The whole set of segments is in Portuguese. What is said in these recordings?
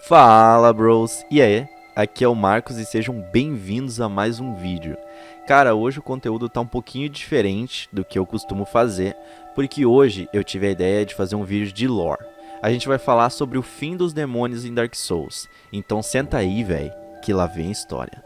Fala, bros! E aí? Aqui é o Marcos e sejam bem-vindos a mais um vídeo. Cara, hoje o conteúdo tá um pouquinho diferente do que eu costumo fazer, porque hoje eu tive a ideia de fazer um vídeo de lore. A gente vai falar sobre o fim dos demônios em Dark Souls. Então senta aí, velho, que lá vem a história.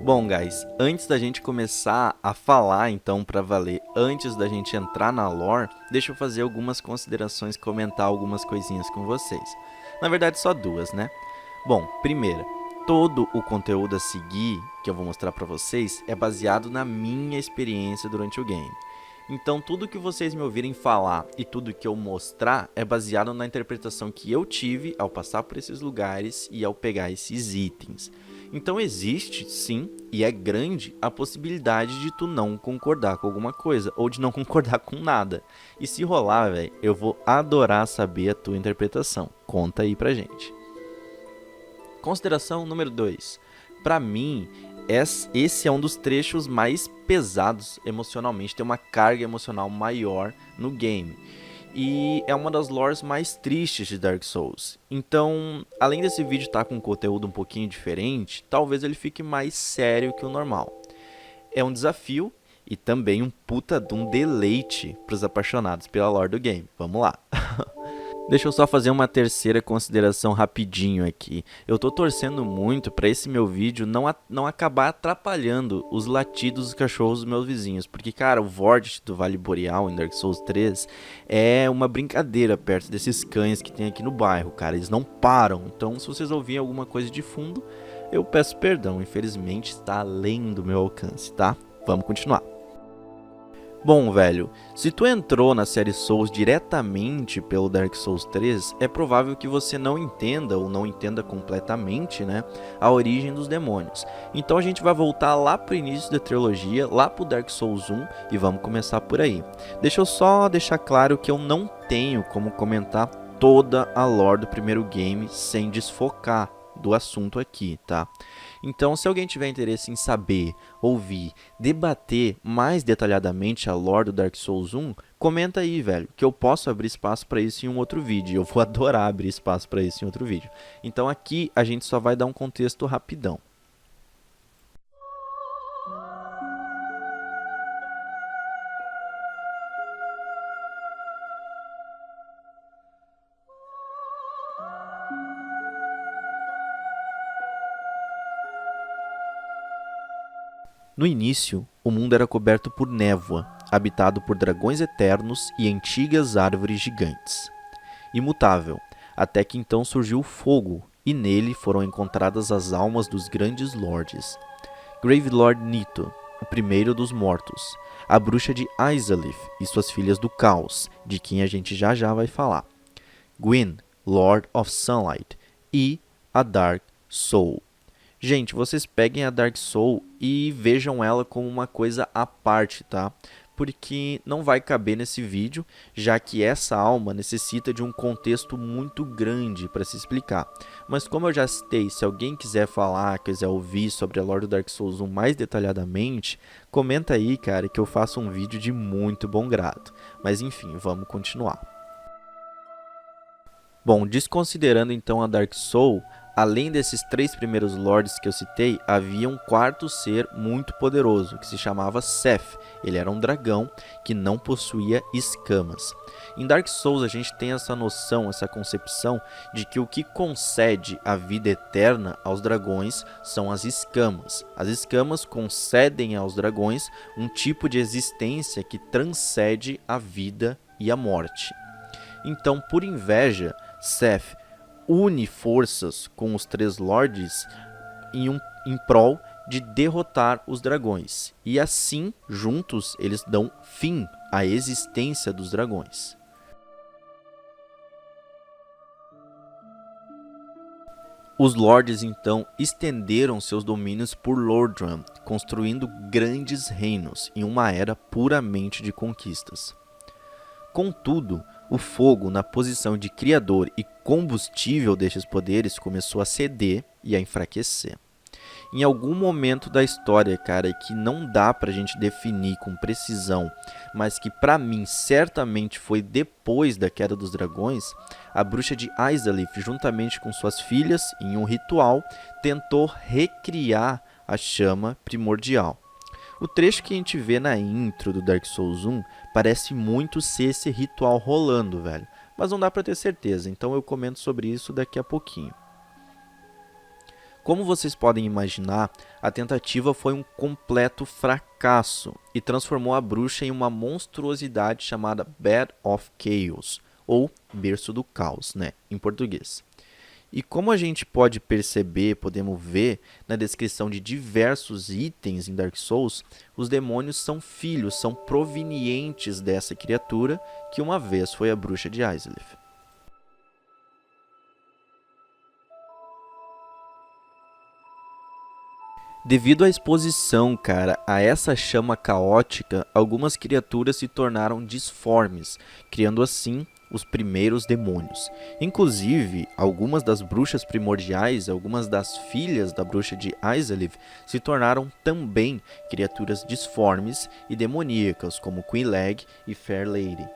Bom, guys, antes da gente começar a falar, então, pra valer, antes da gente entrar na lore, deixa eu fazer algumas considerações, comentar algumas coisinhas com vocês. Na verdade, só duas, né? Bom, primeira, todo o conteúdo a seguir, que eu vou mostrar pra vocês, é baseado na minha experiência durante o game. Então, tudo que vocês me ouvirem falar e tudo que eu mostrar é baseado na interpretação que eu tive ao passar por esses lugares e ao pegar esses itens. Então existe, sim, e é grande, a possibilidade de tu não concordar com alguma coisa, ou de não concordar com nada. E se rolar, velho, eu vou adorar saber a tua interpretação. Conta aí pra gente. Consideração número 2. Pra mim, esse é um dos trechos mais pesados emocionalmente, tem uma carga emocional maior no game. E é uma das lores mais tristes de Dark Souls. Então, além desse vídeo estar com um conteúdo um pouquinho diferente, talvez ele fique mais sério que o normal. É um desafio e também um puta de um deleite para os apaixonados pela lore do game. Vamos lá! Deixa eu só fazer uma terceira consideração rapidinho aqui. Eu tô torcendo muito para esse meu vídeo não acabar atrapalhando os latidos dos cachorros dos meus vizinhos. Porque, cara, o Vordt do Vale Boreal em Dark Souls 3 é uma brincadeira perto desses cães que tem aqui no bairro, cara. Eles não param. Então, se vocês ouvirem alguma coisa de fundo, eu peço perdão. Infelizmente, está além do meu alcance, tá? Vamos continuar. Bom, velho, se tu entrou na série Souls diretamente pelo Dark Souls 3, é provável que você não entenda ou não entenda completamente, né, a origem dos demônios. Então a gente vai voltar lá pro início da trilogia, lá pro Dark Souls 1 e vamos começar por aí. Deixa eu só deixar claro que eu não tenho como comentar toda a lore do primeiro game sem desfocar do assunto aqui, tá? Então, se alguém tiver interesse em saber, ouvir, debater mais detalhadamente a lore do Dark Souls 1, comenta aí, velho, que eu posso abrir espaço para isso em um outro vídeo. Eu vou adorar abrir espaço para isso em outro vídeo. Então aqui a gente só vai dar um contexto rapidão. No início, o mundo era coberto por névoa, habitado por dragões eternos e antigas árvores gigantes. Imutável, até que então surgiu o fogo, e nele foram encontradas as almas dos grandes lords. Gravelord Nito, o primeiro dos mortos, a bruxa de Izalith e suas filhas do Caos, de quem a gente já vai falar. Gwyn, Lord of Sunlight, e a Dark Soul. Gente, vocês peguem a Dark Soul e vejam ela como uma coisa à parte, tá? Porque não vai caber nesse vídeo, já que essa alma necessita de um contexto muito grande para se explicar. Mas como eu já citei, se alguém quiser falar, quiser ouvir sobre a lore do Dark Souls 1 mais detalhadamente, comenta aí, cara, que eu faço um vídeo de muito bom grado. Mas enfim, vamos continuar. Bom, desconsiderando então a Dark Soul, além desses três primeiros lords que eu citei, havia um quarto ser muito poderoso, que se chamava Seth. Ele era um dragão que não possuía escamas. Em Dark Souls a gente tem essa noção, essa concepção de que o que concede a vida eterna aos dragões são as escamas. As escamas concedem aos dragões um tipo de existência que transcende a vida e a morte. Então, por inveja, Seth une forças com os três lords em prol de derrotar os dragões. E assim, juntos, eles dão fim à existência dos dragões. Os lords então estenderam seus domínios por Lordran, construindo grandes reinos em uma era puramente de conquistas. Contudo, o fogo, na posição de criador e combustível destes poderes, começou a ceder e a enfraquecer. em algum momento da história, cara, que não dá pra gente definir com precisão, mas que pra mim certamente foi depois da Queda dos Dragões, a bruxa de Izalith, juntamente com suas filhas, em um ritual, tentou recriar a chama primordial. O trecho que a gente vê na intro do Dark Souls 1 parece muito ser esse ritual rolando, velho. Mas não dá pra ter certeza, então eu comento sobre isso daqui a pouquinho. Como vocês podem imaginar, a tentativa foi um completo fracasso e transformou a bruxa em uma monstruosidade chamada Bed of Chaos, ou Berço do Caos, né, em português. E como a gente pode perceber, podemos ver na descrição de diversos itens em Dark Souls, os demônios são filhos, são provenientes dessa criatura que uma vez foi a bruxa de Izalith. Devido à exposição, cara, a essa chama caótica, algumas criaturas se tornaram disformes, criando assim os primeiros demônios. Inclusive, algumas das bruxas primordiais, algumas das filhas da bruxa de Izalith, se tornaram também criaturas disformes e demoníacas, como Quelaag e Fair Lady.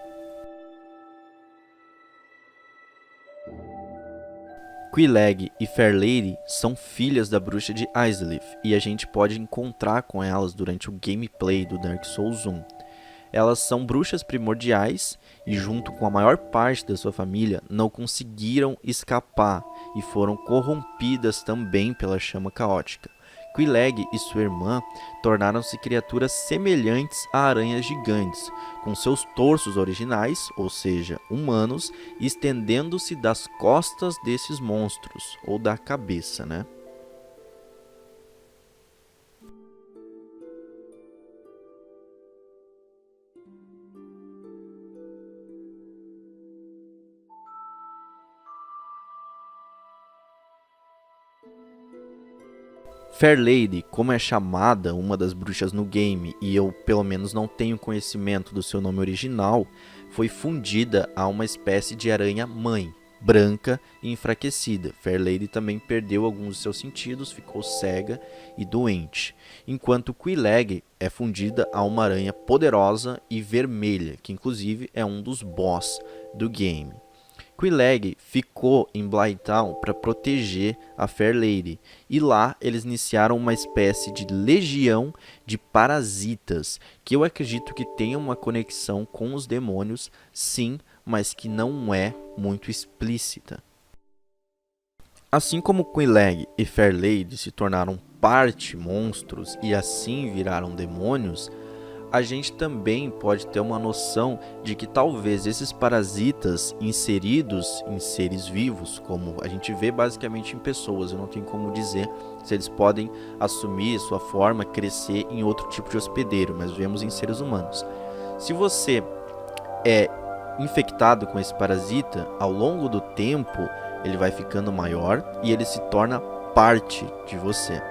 Quelaag e Fair Lady são filhas da bruxa de Izalith e a gente pode encontrar com elas durante o gameplay do Dark Souls 1. Elas são bruxas primordiais e, junto com a maior parte da sua família, não conseguiram escapar e foram corrompidas também pela chama caótica. Quelaag e sua irmã tornaram-se criaturas semelhantes a aranhas gigantes, com seus torsos originais, ou seja, humanos, estendendo-se das costas desses monstros, ou da cabeça, né? Fair Lady, como é chamada uma das bruxas no game, e eu pelo menos não tenho conhecimento do seu nome original, foi fundida a uma espécie de aranha-mãe, branca e enfraquecida. Fair Lady também perdeu alguns de seus sentidos, ficou cega e doente, enquanto Quelaag é fundida a uma aranha poderosa e vermelha, que inclusive é um dos boss do game. Quelaag ficou em Blighttown para proteger a Fair Lady, e lá eles iniciaram uma espécie de legião de parasitas, que eu acredito que tenha uma conexão com os demônios, sim, mas que não é muito explícita. Assim como Quelaag e Fair Lady se tornaram parte monstros e assim viraram demônios, a gente também pode ter uma noção de que talvez esses parasitas inseridos em seres vivos, como a gente vê basicamente em pessoas, eu não tenho como dizer se eles podem assumir sua forma, crescer em outro tipo de hospedeiro, mas vemos em seres humanos. Se você é infectado com esse parasita, ao longo do tempo ele vai ficando maior e ele se torna parte de você.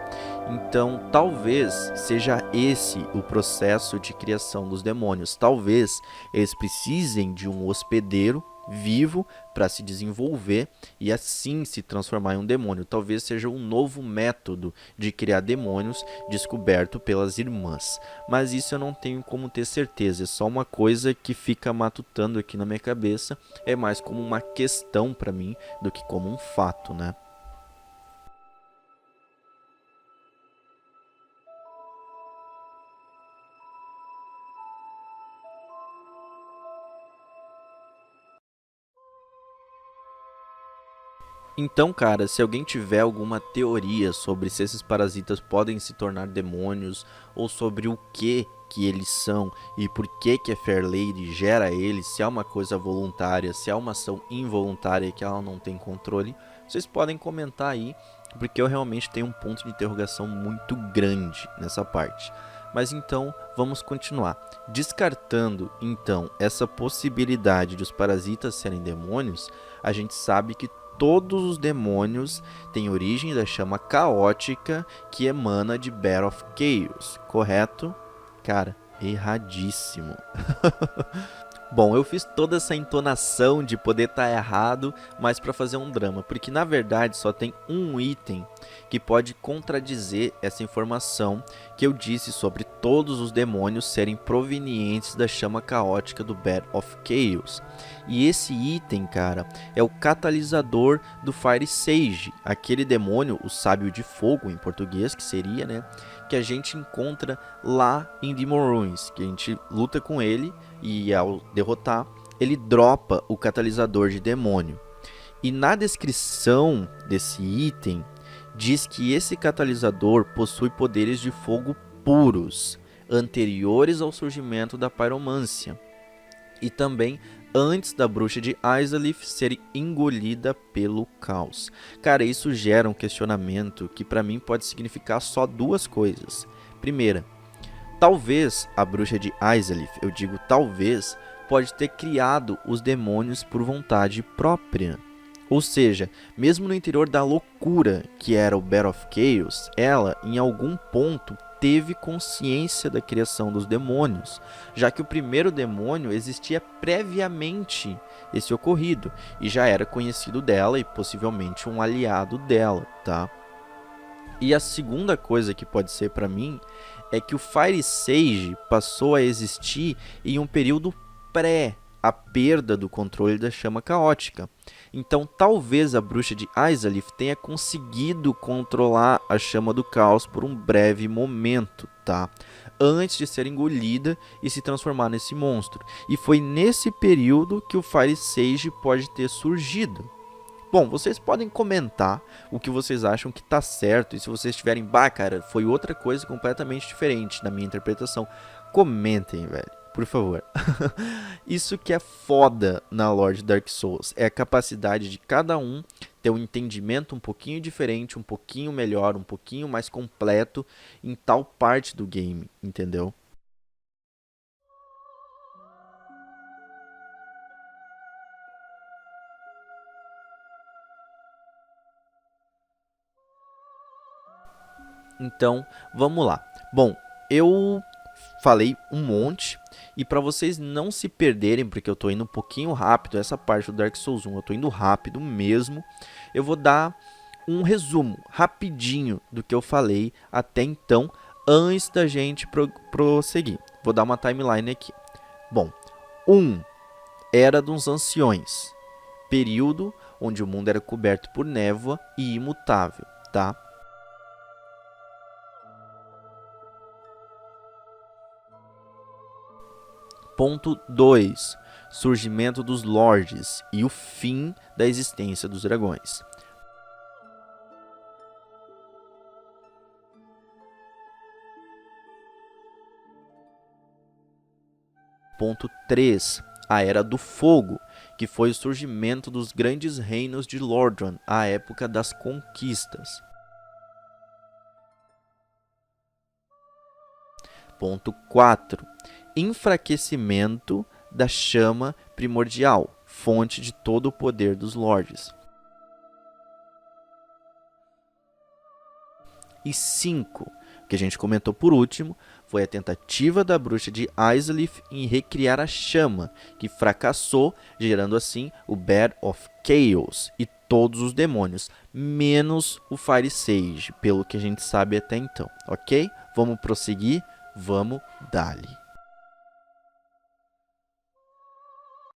Então, talvez seja esse o processo de criação dos demônios. Talvez eles precisem de um hospedeiro vivo para se desenvolver e assim se transformar em um demônio. Talvez seja um novo método de criar demônios descoberto pelas irmãs. Mas isso eu não tenho como ter certeza. É só uma coisa que fica matutando aqui na minha cabeça. É mais como uma questão para mim do que como um fato, né? Então, cara, se alguém tiver alguma teoria sobre se esses parasitas podem se tornar demônios ou sobre o que eles são e por que a Fair Lady gera eles, se é uma coisa voluntária, se é uma ação involuntária que ela não tem controle, vocês podem comentar aí, porque eu realmente tenho um ponto de interrogação muito grande nessa parte. Mas então, vamos continuar. Descartando, então, essa possibilidade de os parasitas serem demônios, a gente sabe que todos os demônios têm origem da chama caótica que emana de Bed of Chaos, correto? Cara, erradíssimo. Bom, eu fiz toda essa entonação de poder estar errado, mas para fazer um drama, porque na verdade só tem um item que pode contradizer essa informação que eu disse sobre todos os demônios serem provenientes da chama caótica do Bed of Chaos. E esse item, cara, é o catalisador do Fire Sage, aquele demônio, o sábio de fogo em português, que seria, né, que a gente encontra lá em Demon Ruins, que a gente luta com ele e ao derrotar, ele dropa o catalisador de demônio. E na descrição desse item, diz que esse catalisador possui poderes de fogo puros, anteriores ao surgimento da piromância, e também antes da bruxa de Izalith ser engolida pelo caos. Cara, isso gera um questionamento que para mim pode significar só duas coisas. Primeira, talvez a bruxa de Izalith, eu digo talvez, pode ter criado os demônios por vontade própria. Ou seja, mesmo no interior da loucura que era o Bed of Chaos, ela, em algum ponto, teve consciência da criação dos demônios, já que o primeiro demônio existia previamente esse ocorrido, e já era conhecido dela e possivelmente um aliado dela, tá? E a segunda coisa que pode ser para mim é que o Fire Sage passou a existir em um período pré a perda do controle da chama caótica. Então talvez a bruxa de Izalith tenha conseguido controlar a chama do caos por um breve momento, tá? Antes de ser engolida e se transformar nesse monstro. E foi nesse período que o Fire Sage pode ter surgido. Bom, vocês podem comentar o que vocês acham que tá certo. E se vocês tiverem, cara, foi outra coisa completamente diferente na minha interpretação, comentem, velho. Por favor. Isso que é foda na lore de Dark Souls. É a capacidade de cada um ter um entendimento um pouquinho diferente, um pouquinho melhor, um pouquinho mais completo em tal parte do game, entendeu? Então, vamos lá. Bom, eu falei um monte, e para vocês não se perderem, porque eu tô indo um pouquinho rápido, essa parte do Dark Souls 1 eu tô indo rápido mesmo, eu vou dar um resumo rapidinho do que eu falei até então, antes da gente prosseguir. Vou dar uma timeline aqui. Bom, 1. Era dos Anciões, período onde o mundo era coberto por névoa e imutável, tá? Ponto 2. Surgimento dos Lords e o fim da existência dos dragões. Ponto 3. A Era do Fogo, que foi o surgimento dos grandes reinos de Lordran, a época das conquistas. Ponto 4. Enfraquecimento da chama primordial, fonte de todo o poder dos Lords. E 5, que a gente comentou por último, foi a tentativa da bruxa de Izalith em recriar a chama, que fracassou, gerando assim o Bed of Chaos e todos os demônios, menos o Fire Sage, pelo que a gente sabe até então, ok? Vamos prosseguir? Vamos dali.